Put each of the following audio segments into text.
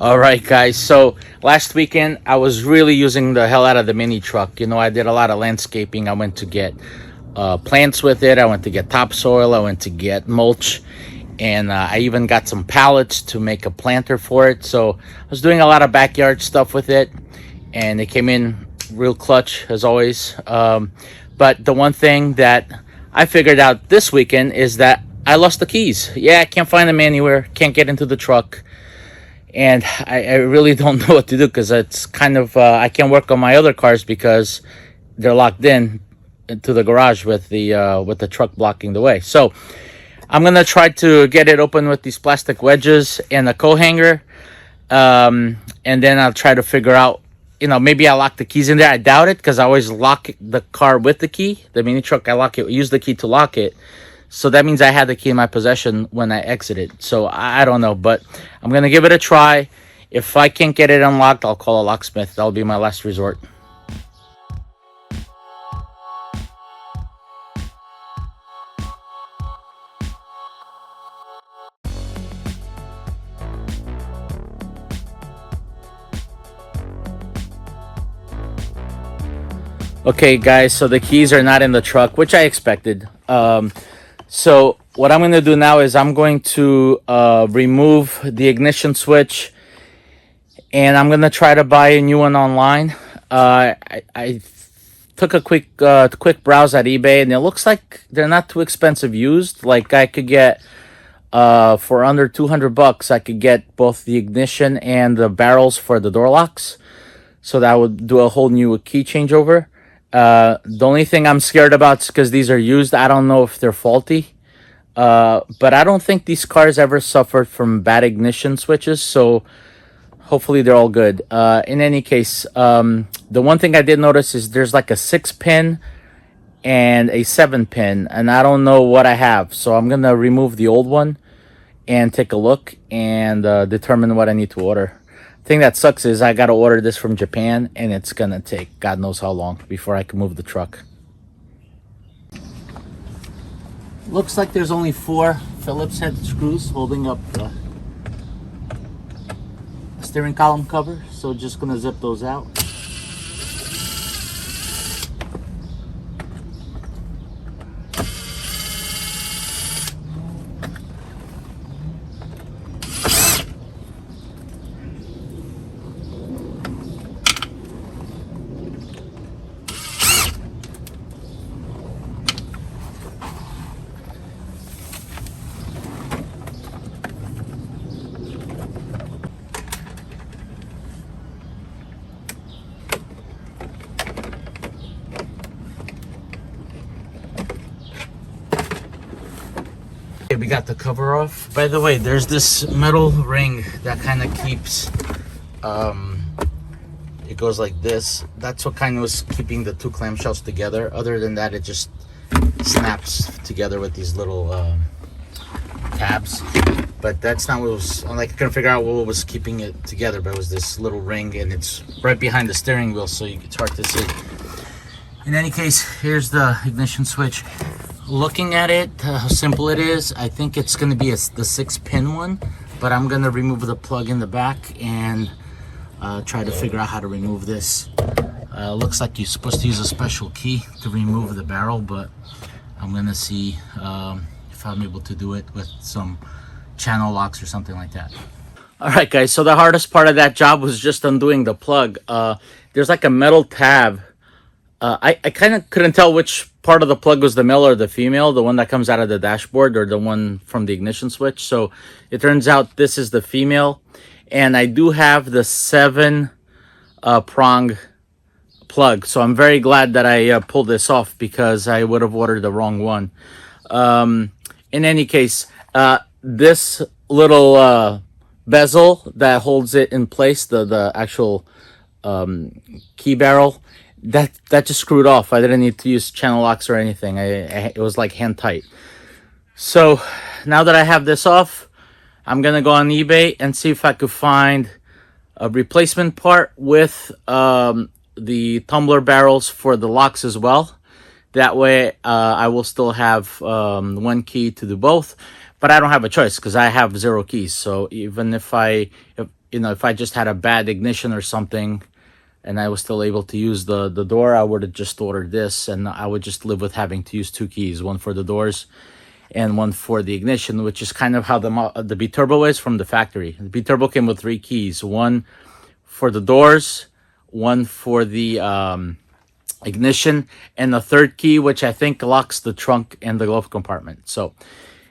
All right, guys. So last weekend, I was really using the hell out of the mini truck. You know, I did a lot of landscaping. I went to get plants with it. I went to get topsoil. I went to get mulch. And I even got some pallets to make a planter for it. So I was doing a lot of backyard stuff with it. And it came in real clutch, as always. But the one thing that I figured out this weekend is that I lost the keys. Yeah, I can't find them anywhere. Can't get into the truck. And I really don't know what to do, because it's kind of I can't work on my other cars because they're locked in to the garage with the truck blocking the way. So I'm gonna try to get it open with these plastic wedges and a coat hanger, and then I'll try to figure out, maybe I lock the keys in there. I doubt it, because I always lock the car with the key. The mini truck, I use the key to lock it. So that means I had the key in my possession when I exited. So I don't know, but I'm going to give it a try. If I can't get it unlocked, I'll call a locksmith. That'll be my last resort. Okay, guys, so the keys are not in the truck, which I expected. So what I'm going to do now is I'm going to remove the ignition switch, and I'm going to try to buy a new one online. I took a quick browse at eBay, and it looks like they're not too expensive used. Like, I could get for under $200, I could get both the ignition and the barrels for the door locks. So that would do a whole new key changeover. The only thing I'm scared about is because these are used. I don't know if they're faulty. But I don't think these cars ever suffered from bad ignition switches. So hopefully they're all good. In any case, the one thing I did notice is there's like a 6-pin and a 7-pin. And I don't know what I have. So I'm going to remove the old one and take a look and determine what I need to order. Thing that sucks is I gotta order this from Japan, and it's gonna take God knows how long before I can move the truck. Looks like there's only 4 Phillips head screws holding up the steering column cover, so just gonna zip those out. Okay, we got the cover off. By the way, there's this metal ring that kind of keeps, it goes like this. That's what kind of was keeping the 2 clamshells together. Other than that, it just snaps together with these little tabs. But that's not what was, like, I couldn't figure out what was keeping it together, but it was this little ring, and it's right behind the steering wheel, so it's hard to see. In any case, here's the ignition switch. Looking at it, how simple it is, I think it's going to be the 6-pin one, but I'm going to remove the plug in the back and try to figure out how to remove this. Looks like you're supposed to use a special key to remove the barrel, but I'm going to see if I'm able to do it with some channel locks or something like that. Alright, guys, so the hardest part of that job was just undoing the plug. There's like a metal tab. I kind of couldn't tell which part of the plug was the male or the female, the one that comes out of the dashboard or the one from the ignition switch. So it turns out this is the female, and I do have the 7 prong plug. So I'm very glad that I pulled this off, because I would have ordered the wrong one. In any case, this little bezel that holds it in place, the actual key barrel, that just screwed off. I didn't need to use channel locks or anything. It was like hand tight. So now that I have this off, I'm gonna go on eBay and see if I could find a replacement part with the tumbler barrels for the locks as well. That way I will still have 1 key to do both. But I don't have a choice, because I have 0 keys. So even if you know, if I just had a bad ignition or something and I was still able to use the door, I would have just ordered this, and I would just live with having to use 2 keys, one for the doors and one for the ignition, which is kind of how the B-Turbo is from the factory. The B-Turbo came with 3 keys, one for the doors, one for the ignition, and the 3rd key, which I think locks the trunk and the glove compartment. So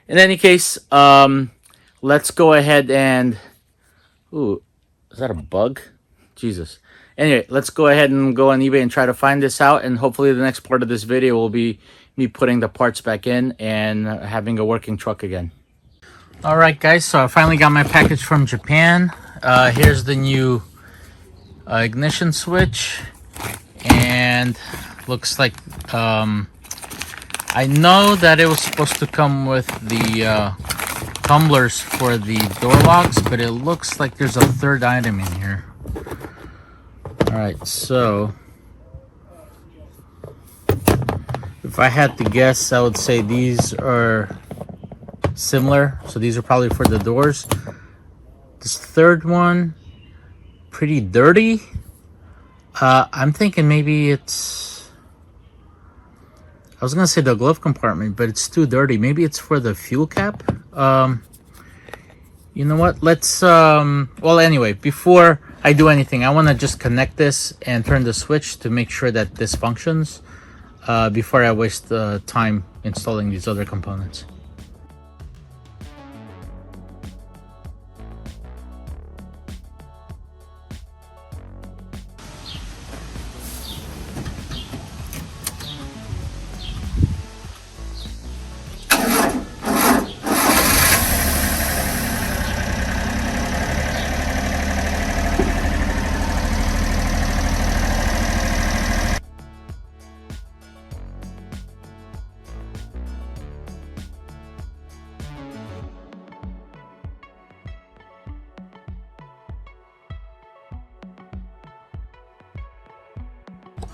in any case, let's go ahead and... Ooh, is that a bug? Jesus. Anyway, let's go ahead and go on eBay and try to find this out, and hopefully the next part of this video will be me putting the parts back in and having a working truck again. All right, guys, so I finally got my package from Japan. Here's the new ignition switch, and looks like I know that it was supposed to come with the tumblers for the door locks, but it looks like there's a 3rd item in here. All right, so if I had to guess, I would say these are similar. So these are probably for the doors. This 3rd one, pretty dirty. I'm thinking maybe it's... I was gonna say the glove compartment, but it's too dirty. Maybe it's for the fuel cap. You know what? Let's... well, anyway, before I do anything, I want to just connect this and turn the switch to make sure that this functions before I waste time installing these other components.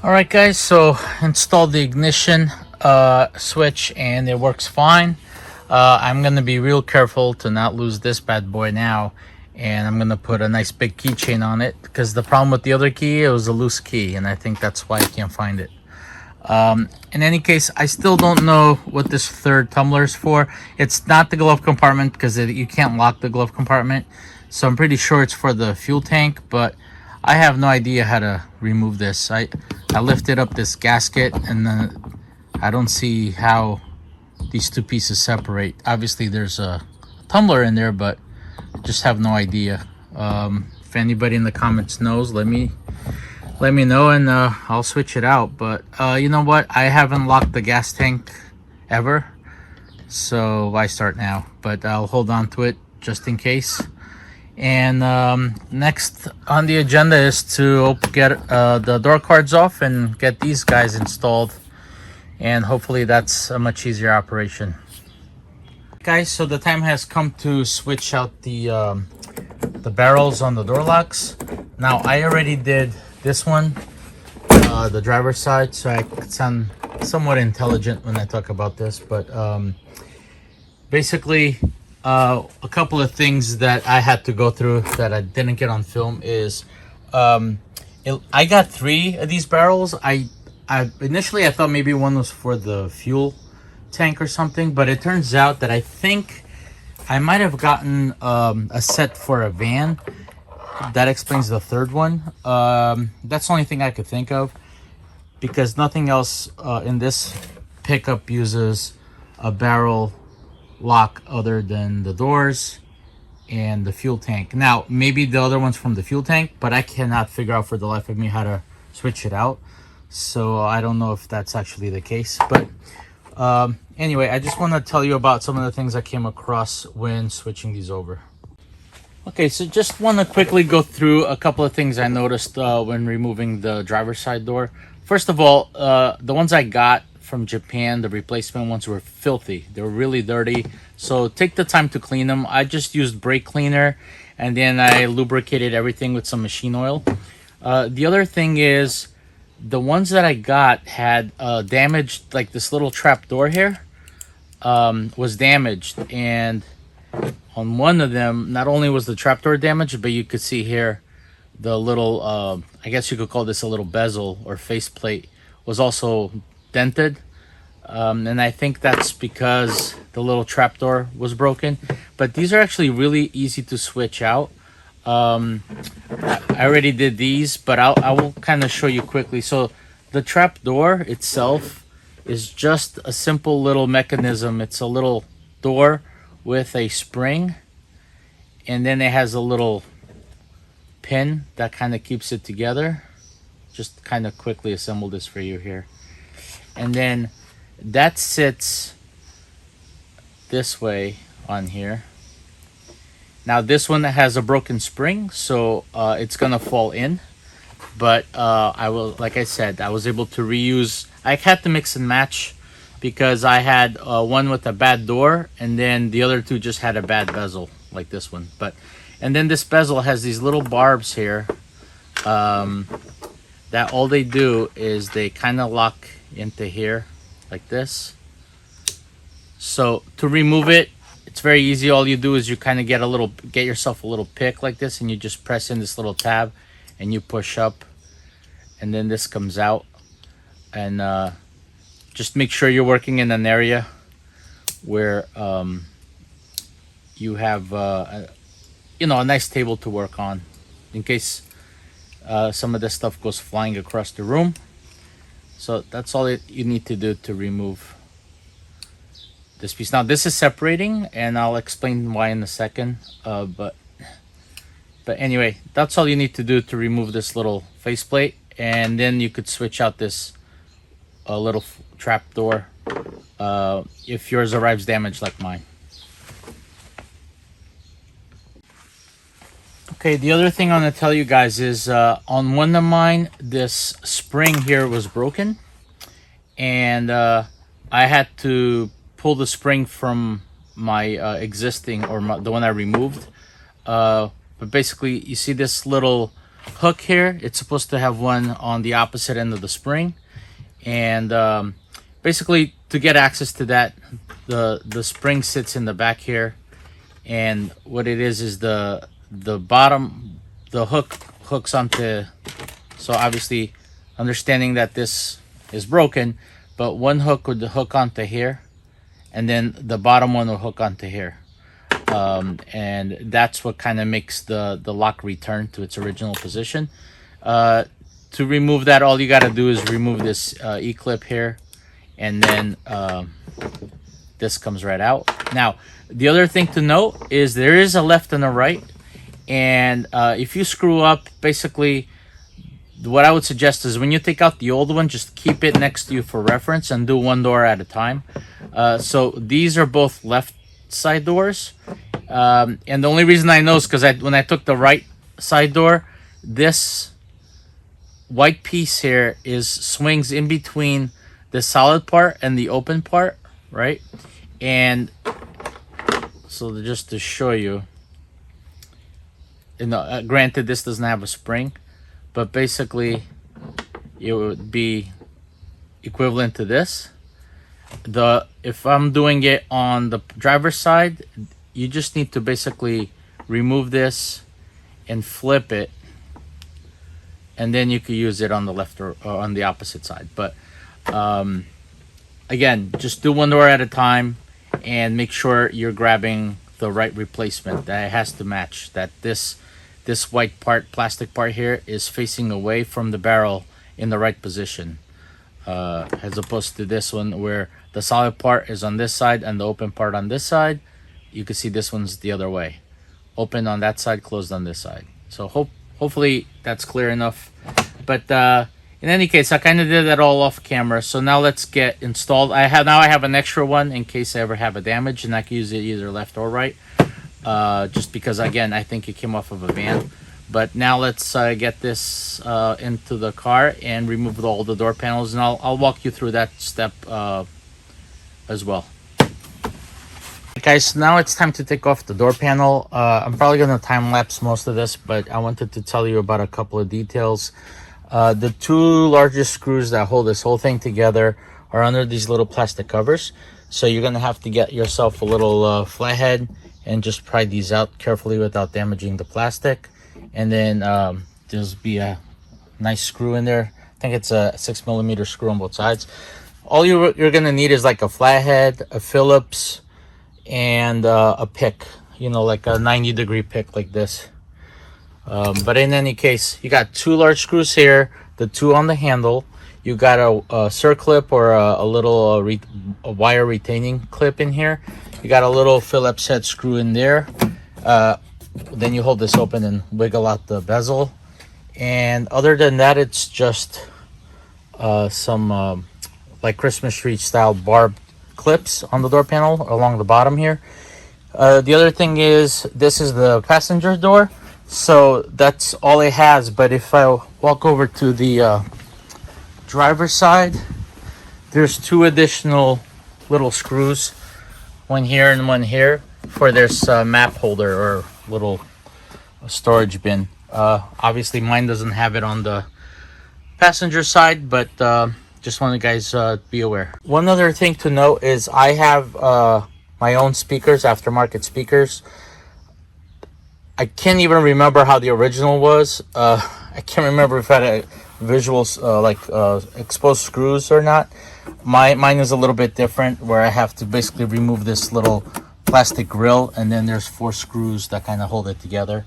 Alright guys, so installed the ignition switch and it works fine. I'm going to be real careful to not lose this bad boy now, and I'm going to put a nice big keychain on it, because the problem with the other key, it was a loose key, and I think that's why I can't find it. In any case, I still don't know what this 3rd tumbler is for. It's not the glove compartment, because you can't lock the glove compartment, so I'm pretty sure it's for the fuel tank, but I have no idea how to remove this. I lifted up this gasket, and then I don't see how these 2 pieces separate. Obviously there's a tumbler in there, but I just have no idea. If anybody in the comments knows, let me know, and I'll switch it out. But you know what, I haven't locked the gas tank ever, so why start now? But I'll hold on to it just in case. And next on the agenda is to get the door cards off and get these guys installed, and hopefully that's a much easier operation. Guys, so the time has come to switch out the barrels on the door locks. Now I already did this one, the driver's side, so I sound somewhat intelligent when I talk about this, but basically a couple of things that I had to go through that I didn't get on film is I got 3 of these barrels. I initially I thought maybe one was for the fuel tank or something, but it turns out that I think I might have gotten a set for a van. That explains the 3rd one. That's the only thing I could think of, because nothing else in this pickup uses a barrel lock other than the doors and the fuel tank. Now maybe the other one's from the fuel tank, but I cannot figure out for the life of me how to switch it out, so I don't know if that's actually the case. But anyway, I just want to tell you about some of the things I came across when switching these over. Okay, so just want to quickly go through a couple of things I noticed when removing the driver's side door. First of all, the ones I got from Japan, the replacement ones, were filthy. They were really dirty, so take the time to clean them. I just used brake cleaner, and then I lubricated everything with some machine oil. The other thing is, the ones that I got had damaged, like this little trap door here was damaged, and on one of them, not only was the trapdoor damaged, but you could see here the little, I guess you could call this a little bezel or faceplate, was also dented. And I think that's because the little trapdoor was broken. But these are actually really easy to switch out. I already did these, but I will kind of show you quickly. So the trapdoor itself is just a simple little mechanism. It's a little door with a spring, and then it has a little pin that kind of keeps it together. Just kind of quickly assemble this for you here. And then that sits this way on here. Now this one has a broken spring, so it's gonna fall in. But I will, like I said, I was able to reuse. I had to mix and match because I had one with a bad door, and then the other two just had a bad bezel, like this one. And then this bezel has these little barbs here that all they do is they kind of lock into here like this. So to remove it, it's very easy. All you do is you kind of get yourself a little pick like this, and you just press in this little tab and you push up, and then this comes out. And just make sure you're working in an area where you have a nice table to work on, in case some of this stuff goes flying across the room. So that's all you need to do to remove this piece. Now this is separating, and I'll explain why in a second. But anyway, that's all you need to do to remove this little faceplate, and then you could switch out this little trap door if yours arrives damaged like mine. Okay, the other thing I'm going to tell you guys is on one of mine, this spring here was broken, and I had to pull the spring from my existing, or the one I removed. But basically, you see this little hook here? It's supposed to have one on the opposite end of the spring. And basically, to get access to that, the spring sits in the back here. And what it is the bottom, the hook hooks onto, so obviously understanding that this is broken, but one hook would hook onto here, and then the bottom one will hook onto here. And that's what kind of makes the lock return to its original position. To remove that, all you got to do is remove this E-clip here, and then this comes right out. Now, the other thing to note is there is a left and a right, and if you screw up, basically what I would suggest is when you take out the old one, just keep it next to you for reference and do one door at a time. So these are both left side doors, and the only reason I know is because when I took the right side door, this white piece here swings in between the solid part and the open part, right? And so just to show you, granted this doesn't have a spring, but basically it would be equivalent to this. If I'm doing it on the driver's side, you just need to basically remove this and flip it, and then you could use it on the left or on the opposite side. But again, just do one door at a time and make sure you're grabbing the right replacement, that it has to match, that this white part, plastic part here, is facing away from the barrel in the right position, as opposed to this one where the solid part is on this side and the open part on this side. You can see this one's the other way, open on that side, closed on this side. So hopefully that's clear enough. But in any case, I kind of did that all off camera. So now let's get installed. I have an extra one in case I ever have a damage, and I can use it either left or right. Just because, again, I think it came off of a van. But now let's get this into the car and remove all the door panels, and I'll walk you through that step as well. Guys, so now it's time to take off the door panel. I'm probably going to time lapse most of this, but I wanted to tell you about a couple of details. The two largest screws that hold this whole thing together are under these little plastic covers. So you're going to have to get yourself a little flathead and just pry these out carefully without damaging the plastic. And then there's be a nice screw in there. I think it's a 6mm screw on both sides. All you're gonna need is like a flathead, a Phillips, and a pick, you know, like a 90-degree pick like this. But in any case, you got 2 large screws here, the 2 on the handle. You got a circlip or a little a wire retaining clip in here. You got a little Phillips head screw in there. Then you hold this open and wiggle out the bezel. And other than that, it's just some like Christmas tree style barbed clips on the door panel along the bottom here. The other thing is, this is the passenger door, so that's all it has. But if I walk over to the driver's side, there's 2 additional little screws, one here and one here, for this map holder or little storage bin. Obviously mine doesn't have it on the passenger side, but just want you guys be aware. One other thing to note is I have my own speakers, aftermarket speakers. I can't even remember how the original was. I can't remember if it had visuals exposed screws or not. Mine is a little bit different, where I have to basically remove this little plastic grill, and then there's 4 screws that kind of hold it together.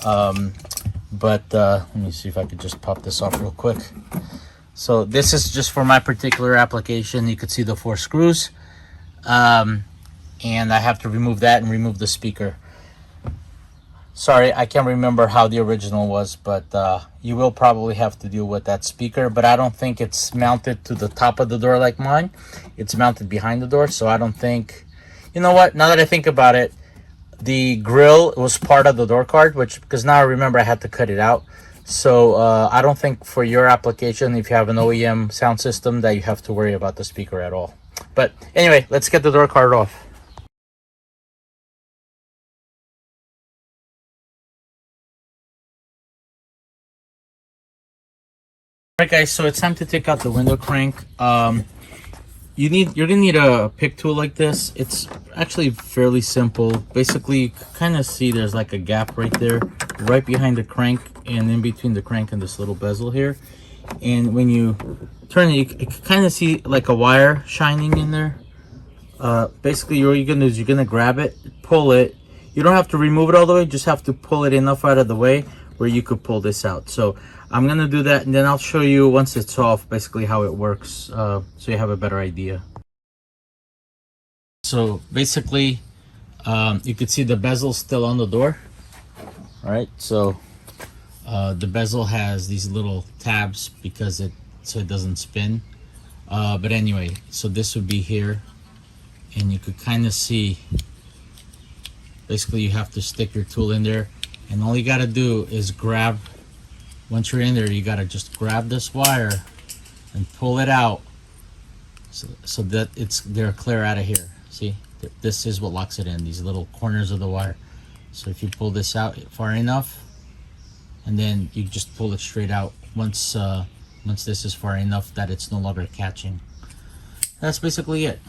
But let me see if I could just pop this off real quick. So this is just for my particular application. You could see the 4 screws, and I have to remove that and remove the speaker. Sorry, I can't remember how the original was, but you will probably have to deal with that speaker. But I don't think it's mounted to the top of the door like mine. It's mounted behind the door, so I don't think... You know what? Now that I think about it, the grill was part of the door card, because now I remember I had to cut it out. So I don't think for your application, if you have an OEM sound system, that you have to worry about the speaker at all. But anyway, let's get the door card off. Alright guys, so it's time to take out the window crank. You're gonna need a pick tool like this. It's actually fairly simple. Basically, you kind of see there's like a gap right there, right behind the crank, and in between the crank and this little bezel here. And when you turn it, you can kind of see like a wire shining in there. Basically, all you're gonna do is you're gonna grab it, pull it. You don't have to remove it all the way, just have to pull it enough out of the way where you could pull this out. So I'm gonna do that, and then I'll show you once it's off basically how it works, so you have a better idea. So basically, you can see the bezel still on the door. All right, so the bezel has these little tabs because so it doesn't spin. But anyway, so this would be here, and you could kind of see. Basically, you have to stick your tool in there, and all you got to do is grab. Once you're in there, you got to just grab this wire and pull it out, so that they're clear out of here. See, this is what locks it in, these little corners of the wire. So if you pull this out far enough, and then you just pull it straight out once this is far enough that it's no longer catching. That's basically it.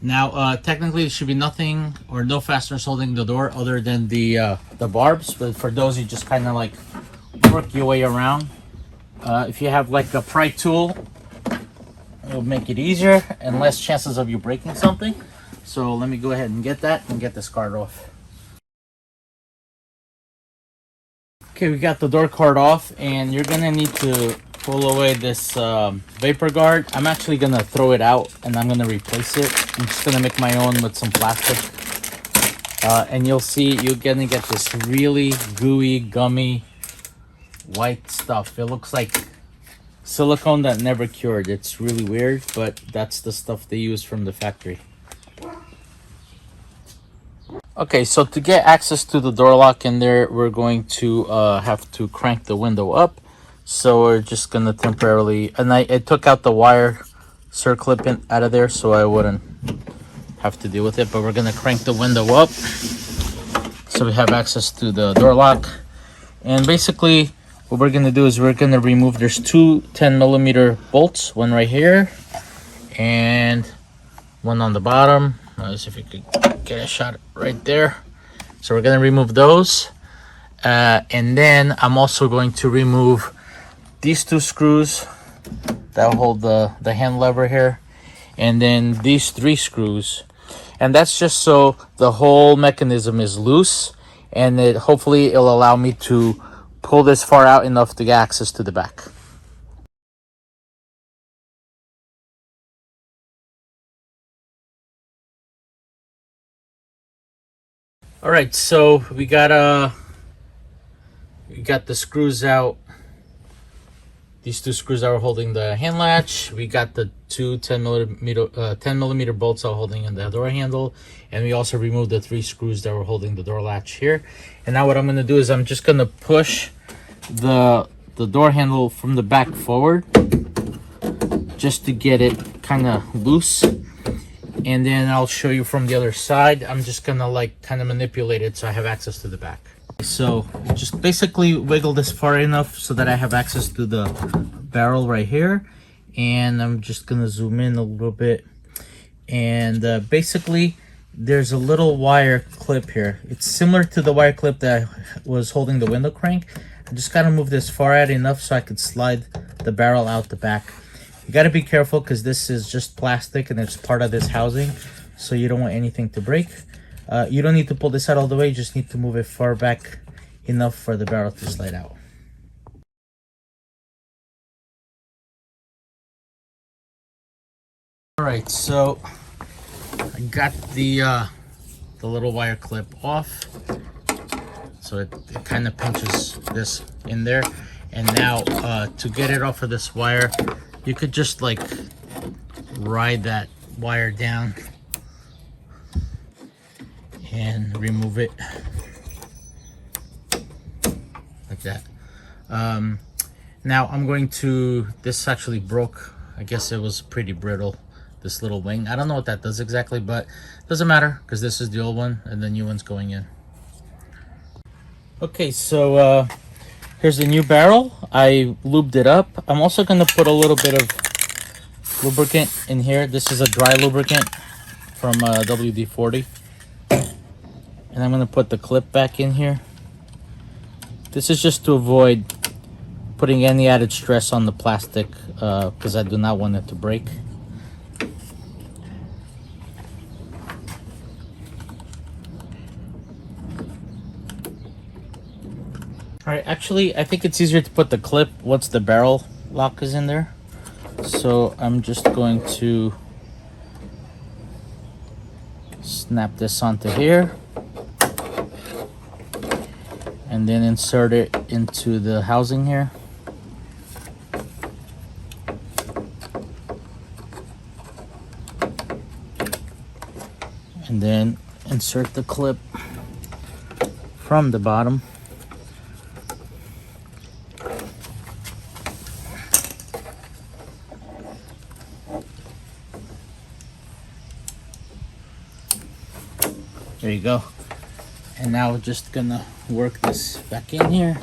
Now technically there should be nothing or no fasteners holding the door other than the barbs, but for those you just kind of like work your way around. If you have like a pry tool, it'll make it easier and less chances of you breaking something. So let me go ahead and get that and get this card off. Okay, we got the door card off, and you're gonna need to pull away this vapor guard. I'm actually gonna throw it out and I'm gonna replace it. I'm just gonna make my own with some plastic. And you'll see you're gonna get this really gooey, gummy, white stuff. It looks like silicone that never cured. It's really weird, but that's the stuff they use from the factory. Okay, so to get access to the door lock in there, we're going to have to crank the window up. So we're just gonna temporarily, and I took out the wire circlip out of there so I wouldn't have to deal with it, but we're gonna crank the window up so we have access to the door lock. And basically what we're gonna do is we're gonna remove, there's two 10mm bolts, one right here and one on the bottom. Let's see if we could get a shot right there. So we're gonna remove those. And then I'm also going to remove these two screws that hold the hand lever here. And then these 3 screws. And that's just so the whole mechanism is loose. And hopefully it'll allow me to pull this far out enough to get access to the back. All right, so we got the screws out. These 2 screws that were holding the hand latch. We got the 2 10 millimeter bolts out holding in the door handle, and we also removed the 3 screws that were holding the door latch here. And now what I'm going to do is I'm just going to push the door handle from the back forward, just to get it kind of loose. And then I'll show you from the other side. I'm just going to like kind of manipulate it so I have access to the back. So just basically wiggle this far enough so that I have access to the barrel right here. And I'm just going to zoom in a little bit. And basically there's a little wire clip here. It's similar to the wire clip that was holding the window crank. I just got to move this far out enough so I could slide the barrel out the back. You got to be careful because this is just plastic and it's part of this housing, so you don't want anything to break. You don't need to pull this out all the way, you just need to move it far back enough for the barrel to slide out. Alright, so I got the little wire clip off. So it kind of pinches this in there. And now to get it off of this wire, you could just like ride that wire down and remove it like that. Now I'm going to, this actually broke. I guess it was pretty brittle, this little wing. I don't know what that does exactly, but it doesn't matter because this is the old one and the new one's going in. Okay, so here's the new barrel. I lubed it up. I'm also going to put a little bit of lubricant in here. This is a dry lubricant from WD-40. And I'm going to put the clip back in here. This is just to avoid putting any added stress on the plastic because I do not want it to break. Alright, actually I think it's easier to put the clip once the barrel lock is in there. So I'm just going to snap this onto here and then insert it into the housing here. And then insert the clip from the bottom. There you go. And now we're just gonna work this back in here.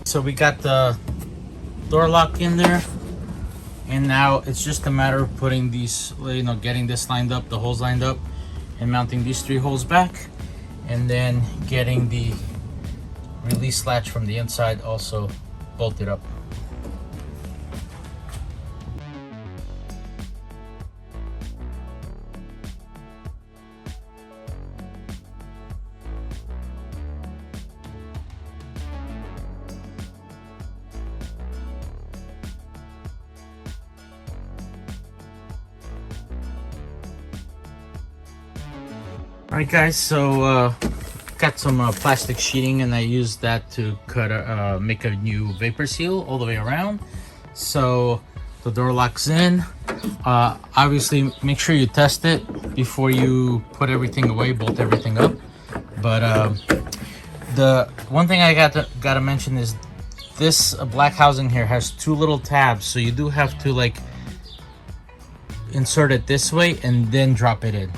So we got the door lock in there, and now it's just a matter of putting these, getting this lined up, the holes lined up, and mounting these 3 holes back, and then getting the release latch from the inside also bolted up. Alright guys, so got some plastic sheeting and I used that to cut make a new vapor seal all the way around. So the door locks in. Obviously make sure you test it before you put everything away, bolt everything up. But the one thing I gotta mention is this black housing here has two little tabs, so you do have to like insert it this way and then drop it in.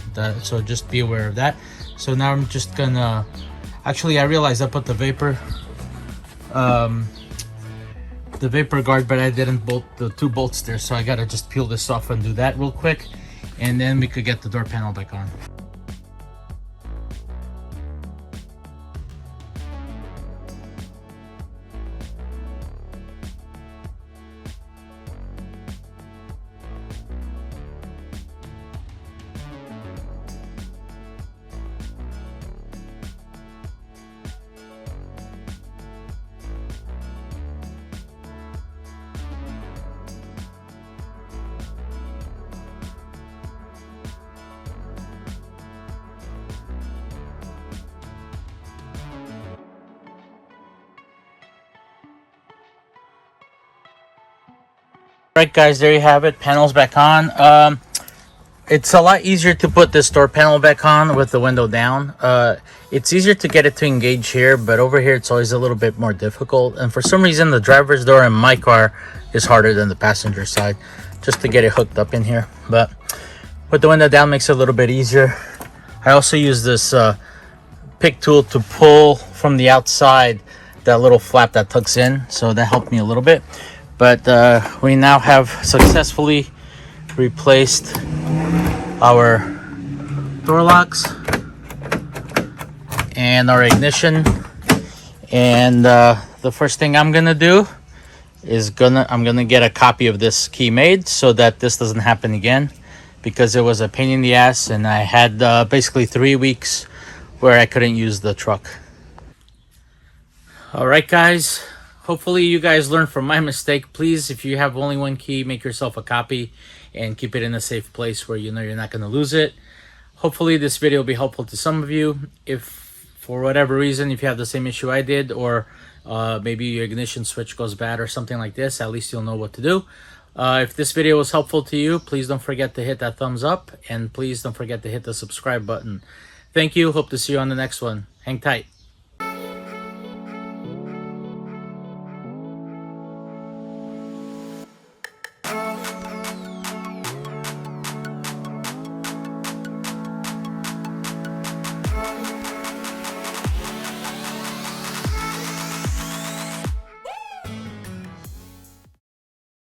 So just be aware of that. So now I'm just gonna, actually I realized I put the vapor guard, but I didn't bolt the two bolts there, so I gotta just peel this off and do that real quick, and then we could get the door panel back on. Alright guys, there you have it. Panel's back on. It's a lot easier to put this door panel back on with the window down. It's easier to get it to engage here, but over here it's always a little bit more difficult. And for some reason the driver's door in my car is harder than the passenger side, just to get it hooked up in here. But with the window down makes it a little bit easier. I also use this pick tool to pull from the outside that little flap that tucks in, so that helped me a little bit. But we now have successfully replaced our door locks and our ignition. And the first thing I'm gonna do is I'm gonna get a copy of this key made so that this doesn't happen again, because it was a pain in the ass, and I had basically 3 weeks where I couldn't use the truck. All right guys, hopefully you guys learned from my mistake. Please, if you have only one key, make yourself a copy and keep it in a safe place where you know you're not going to lose it. Hopefully this video will be helpful to some of you. If for whatever reason, if you have the same issue I did, or maybe your ignition switch goes bad or something like this, at least you'll know what to do. If this video was helpful to you, please don't forget to hit that thumbs up, and please don't forget to hit the subscribe button. Thank you. Hope to see you on the next one. Hang tight.